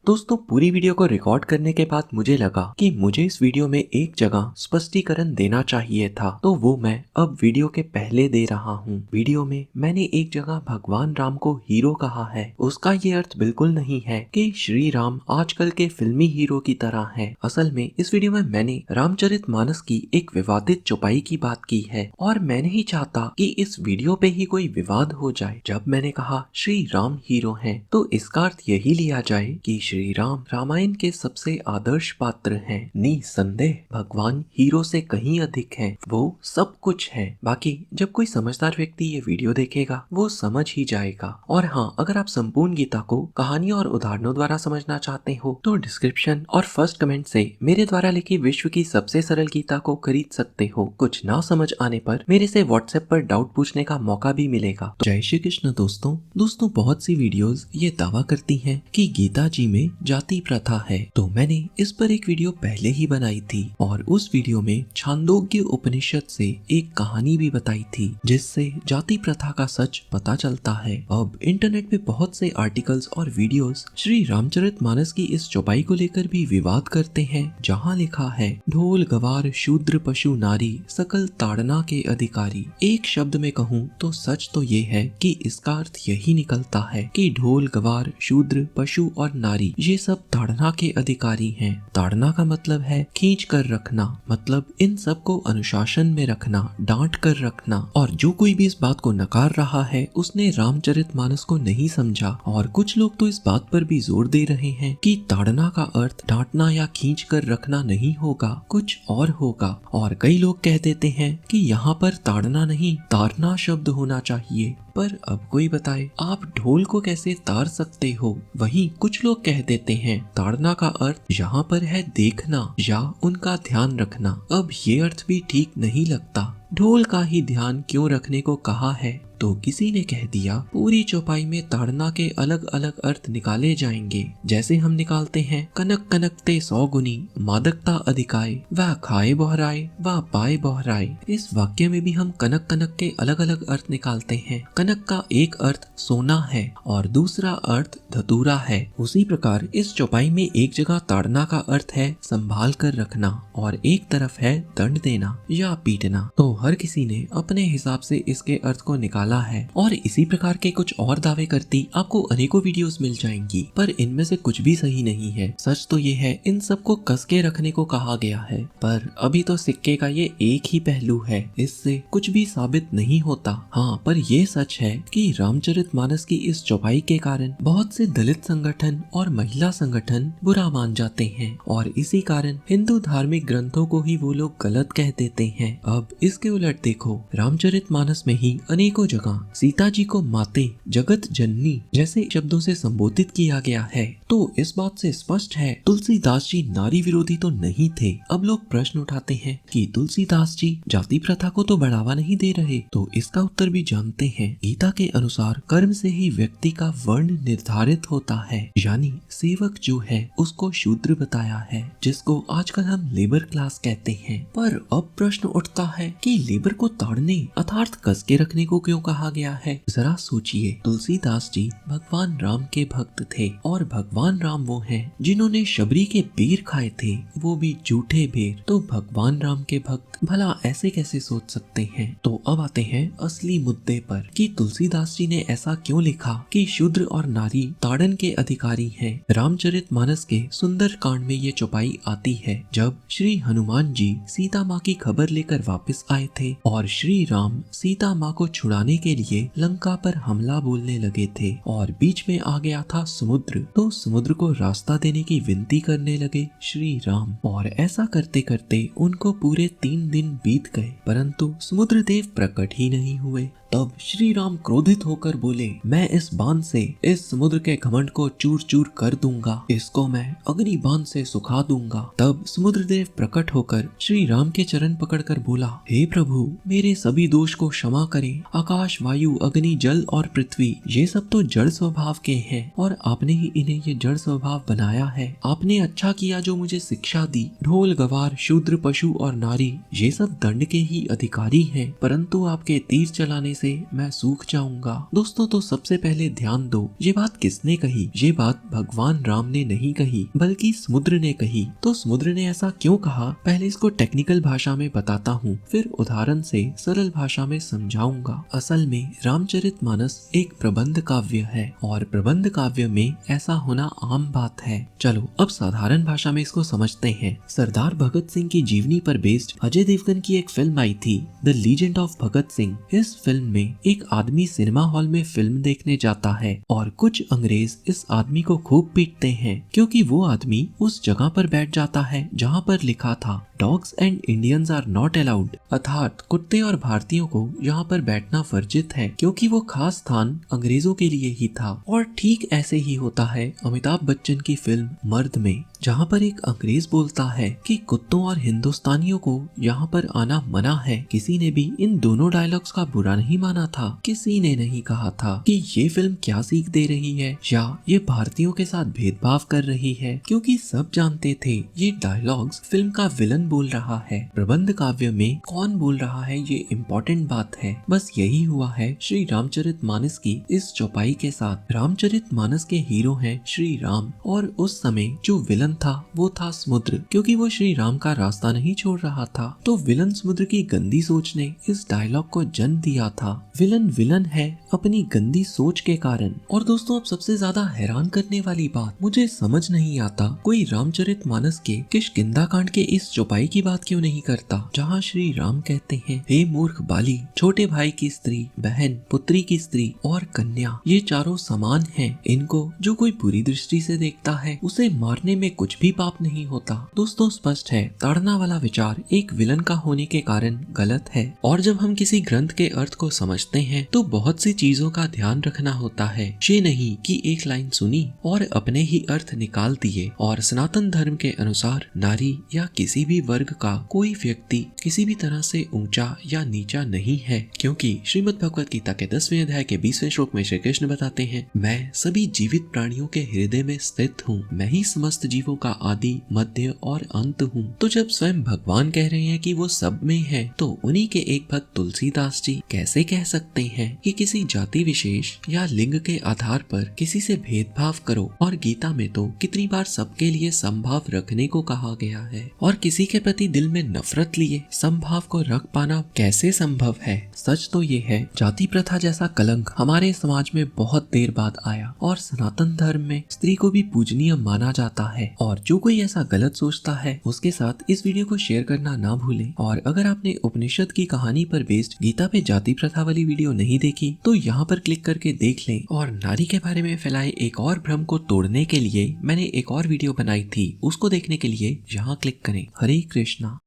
दोस्तों पूरी वीडियो को रिकॉर्ड करने के बाद मुझे लगा कि मुझे इस वीडियो में एक जगह स्पष्टीकरण देना चाहिए था, तो वो मैं अब वीडियो के पहले दे रहा हूँ। वीडियो में मैंने एक जगह भगवान राम को हीरो कहा है। उसका ये अर्थ बिल्कुल नहीं है कि श्री राम आजकल के फिल्मी हीरो की तरह है। असल में इस वीडियो में मैंने रामचरितमानस की एक विवादित चौपाई की बात की है और मैं नहीं चाहता कि इस वीडियो पे ही कोई विवाद हो जाए। जब मैंने कहा श्री राम हीरो हैं, तो इसका अर्थ यही लिया जाए कि श्री राम रामायण के सबसे आदर्श पात्र हैं। निसंदेह भगवान हीरो से कहीं अधिक हैं। वो सब कुछ है। बाकी जब कोई समझदार व्यक्ति ये वीडियो देखेगा वो समझ ही जाएगा। और हाँ, अगर आप संपूर्ण गीता को कहानी और उदाहरणों द्वारा समझना चाहते हो तो डिस्क्रिप्शन और फर्स्ट कमेंट से मेरे द्वारा लिखी विश्व की सबसे सरल गीता को खरीद सकते हो। कुछ ना समझ आने पर मेरे से व्हाट्सएप पर डाउट पूछने का मौका भी मिलेगा। तो जय श्री कृष्ण दोस्तों बहुत सी वीडियोस ये दावा करती हैं कि गीता जी में जाति प्रथा है, तो मैंने इस पर एक वीडियो पहले ही बनाई थी और उस वीडियो में छांदोग्य उपनिषद से एक कहानी भी बताई थी जिससे जाति प्रथा का सच पता चलता है। अब इंटरनेट पे बहुत से आर्टिकल्स और वीडियोस श्री रामचरितमानस की इस चौपाई को लेकर भी विवाद करते हैं, जहाँ लिखा है ढोल गवार शूद्र पशु नारी सकल ताड़ना के अधिकारी। एक शब्द में कहूँ तो सच तो ये है कि इसका अर्थ यही निकलता है कि ढोल गवार शूद्र पशु और नारी ये सब ताड़ना के अधिकारी हैं। ताड़ना का मतलब है खींच कर रखना, मतलब इन सब को अनुशासन में रखना, डांट कर रखना। और जो कोई भी इस बात को नकार रहा है उसने रामचरितमानस को नहीं समझा। और कुछ लोग तो इस बात पर भी जोर दे रहे हैं कि ताड़ना का अर्थ डांटना या खींच कर रखना नहीं होगा, कुछ और होगा। और कई लोग कह देते हैं कि यहाँ पर ताड़ना नहीं ताड़ना शब्द होना चाहिए। पर अब कोई बताए आप ढोल को कैसे तार सकते हो। वहीं कुछ लोग कह देते हैं ताड़ना का अर्थ यहाँ पर है देखना या उनका ध्यान रखना। अब ये अर्थ भी ठीक नहीं लगता। ढोल का ही ध्यान क्यों रखने को कहा है? तो किसी ने कह दिया पूरी चौपाई में ताड़ना के अलग अलग अर्थ निकाले जाएंगे, जैसे हम निकालते हैं कनक कनकते 100 गुनी मादकता अधिकाय वह खाए बहराए वह पाए बहराए। इस वाक्य में भी हम कनक कनक के अलग अलग अर्थ निकालते हैं। कनक का एक अर्थ सोना है और दूसरा अर्थ धतूरा है। उसी प्रकार इस चौपाई में एक जगह ताड़ना का अर्थ है संभाल कर रखना और एक तरफ है दंड देना या पीटना। तो हर किसी ने अपने हिसाब से इसके अर्थ को निकाला है और इसी प्रकार के कुछ और दावे करती आपको अनेकों वीडियोस मिल जाएंगी, पर इनमें से कुछ भी सही नहीं है। सच तो ये है इन सबको कस के रखने को कहा गया है, पर अभी तो सिक्के का ये एक ही पहलू है, इससे कुछ भी साबित नहीं होता। हाँ, पर ये सच है कि रामचरितमानस की इस चौपाई के कारण बहुत से दलित संगठन और महिला संगठन बुरा मान जाते हैं और इसी कारण हिंदू धार्मिक ग्रंथों को ही वो लोग गलत कह देते हैं। अब इसके उलट देखो, रामचरितमानस में ही अनेकों जगह सीता जी को माते जगत जननी जैसे शब्दों से संबोधित किया गया है। तो इस बात से स्पष्ट है तुलसीदास जी नारी विरोधी तो नहीं थे। अब लोग प्रश्न उठाते हैं कि तुलसीदास जी जाति प्रथा को तो बढ़ावा नहीं दे रहे, तो इसका उत्तर भी जानते हैं। गीता के अनुसार कर्म से ही व्यक्ति का वर्ण निर्धारित होता है, यानी सेवक जो है उसको शूद्र बताया है, जिसको आजकल हम लेबर क्लास कहते हैं। पर अब प्रश्न उठता है कि लेबर को ताड़ने अर्थात कस के रखने को क्यों कहा गया है? जरा सोचिए, तुलसीदास जी भगवान राम के भक्त थे और भगवान राम वो हैं जिन्होंने शबरी के बेर खाए थे, वो भी झूठे बेर। तो भगवान राम के भक्त भला ऐसे कैसे सोच सकते हैं? तो अब आते हैं असली मुद्दे पर कि तुलसीदास जी ने ऐसा क्यों लिखा कि शूद्र और नारी ताड़न के अधिकारी हैं। रामचरितमानस के सुंदर कांड में ये चौपाई आती है जब श्री हनुमान जी सीता माँ की खबर लेकर वापस आए थे और श्री राम सीता माँ को छुड़ाने के लिए लंका पर हमला बोलने लगे थे और बीच में आ गया था समुद्र। तो समुद्र को रास्ता देने की विनती करने लगे श्री राम और ऐसा करते करते उनको पूरे 3 दिन बीत गए, परंतु समुद्र देव प्रकट ही नहीं हुए। तब श्री राम क्रोधित होकर बोले, मैं इस बाण से इस समुद्र के घमंड को चूर चूर कर दूंगा, इसको मैं अग्नि बाण से सुखा दूंगा। तब समुद्र देव प्रकट होकर श्री राम के चरण पकड़कर बोला, हे प्रभु, मेरे सभी दोष को क्षमा करें। आकाश वायु अग्नि जल और पृथ्वी ये सब तो जड़ स्वभाव के हैं और आपने ही इन्हें ये जड़ स्वभाव बनाया है। आपने अच्छा किया जो मुझे शिक्षा दी। ढोल गवार शूद्र पशु और नारी ये सब दंड के ही अधिकारी हैं, परंतु आपके तीर चलाने से मैं सूख जाऊंगा। दोस्तों तो सबसे पहले ध्यान दो, ये बात किसने कही? ये बात भगवान राम ने नहीं कही बल्कि समुद्र ने कही। तो समुद्र ने ऐसा क्यों कहा, पहले इसको टेक्निकल भाषा में बताता हूँ, फिर उदाहरण से सरल भाषा में समझाऊंगा। असल में रामचरितमानस एक प्रबंध काव्य है और प्रबंध काव्य में ऐसा होना आम बात है। चलो अब साधारण भाषा में इसको समझते हैं। सरदार भगत सिंह की जीवनी पर बेस्ड अजय देवगन की एक फिल्म आई थी, the legend of Bhagat Singh. इस फिल्म में एक आदमी सिनेमा हॉल में फिल्म देखने जाता है और कुछ अंग्रेज इस आदमी को खूब पीटते हैं क्योंकि वो आदमी उस जगह पर बैठ जाता है जहाँ पर लिखा था dogs and Indians are not allowed, अर्थात कुत्ते और भारतीयों को यहाँ पर बैठना वर्जित है, क्योंकि वो खास स्थान अंग्रेजों के लिए ही था। और ठीक ऐसे ही होता है अमिताभ बच्चन की फिल्म मर्द में, जहाँ पर एक अंग्रेज बोलता है कि कुत्तों और हिंदुस्तानियों को यहाँ पर आना मना है। किसी ने भी इन दोनों डायलॉग्स का बुरा नहीं माना था। किसी ने नहीं कहा था कि ये फिल्म क्या सीख दे रही है या ये भारतीयों के साथ भेदभाव कर रही है, क्योंकि सब जानते थे ये डायलॉग्स फिल्म का विलन बोल रहा है। प्रबंध काव्य में कौन बोल रहा है ये इम्पोर्टेंट बात है। बस यही हुआ है श्री रामचरितमानस की इस चौपाई के साथ। रामचरितमानस के हीरो हैं श्री राम और उस समय जो विलन था वो था समुद्र, क्योंकि वो श्री राम का रास्ता नहीं छोड़ रहा था। तो विलन समुद्र की गंदी सोच ने इस डायलॉग को जन्म दिया था। विलन विलन है अपनी गंदी सोच के कारण। और दोस्तों अब सबसे ज्यादा हैरान करने वाली बात, मुझे समझ नहीं आता कोई रामचरितमानस के किष्किंधा कांड के इस चौपाई की बात क्यों नहीं करता, जहाँ श्री राम कहते हैं, हे मूर्ख बाली, छोटे भाई की स्त्री, बहन, पुत्री की स्त्री और कन्या ये चारों समान हैं। इनको जो कोई बुरी दृष्टि से देखता है उसे मारने में कुछ भी पाप नहीं होता। दोस्तों स्पष्ट है ताड़ना वाला विचार एक विलन का होने के कारण गलत है। और जब हम किसी ग्रंथ के अर्थ को समझते हैं तो बहुत सी चीजों का ध्यान रखना होता है। ये नहीं कि एक लाइन सुनी और अपने ही अर्थ निकाल दिए। और सनातन धर्म के अनुसार नारी या किसी भी वर्ग का कोई व्यक्ति किसी भी तरह से ऊंचा या नीचा नहीं है, क्योंकि श्रीमद् भगवत गीता के 10वें अध्याय के 20वें श्लोक में श्री कृष्ण बताते हैं, मैं सभी जीवित प्राणियों के हृदय में स्थित हूँ, मैं ही समस्त जीवों का आदि मध्य और अंत हूँ। तो जब स्वयं भगवान कह रहे हैं कि वो सब में है, तो उन्हीं के एक भक्त तुलसीदास जी कैसे कह सकते हैं कि किसी जाति विशेष या लिंग के आधार पर किसी से भेदभाव करो। और गीता में तो कितनी बार सबके लिए समभाव रखने को कहा गया है, और किसी के प्रति दिल में नफरत लिए समभाव को रख पाना कैसे संभव है। सच तो ये है जाति प्रथा जैसा कलंक हमारे समाज में बहुत देर बाद आया और सनातन धर्म में स्त्री को भी पूजनीय माना जाता है। और जो कोई ऐसा गलत सोचता है उसके साथ इस वीडियो को शेयर करना ना भूलें। और अगर आपने उपनिषद की कहानी पर बेस्ड गीता पे जाति प्रथा वाली वीडियो नहीं देखी तो यहाँ पर क्लिक करके देख लें। और नारी के बारे में फैलाए एक और भ्रम को तोड़ने के लिए मैंने एक और वीडियो बनाई थी, उसको देखने के लिए यहाँ क्लिक करें। हरे कृष्णा।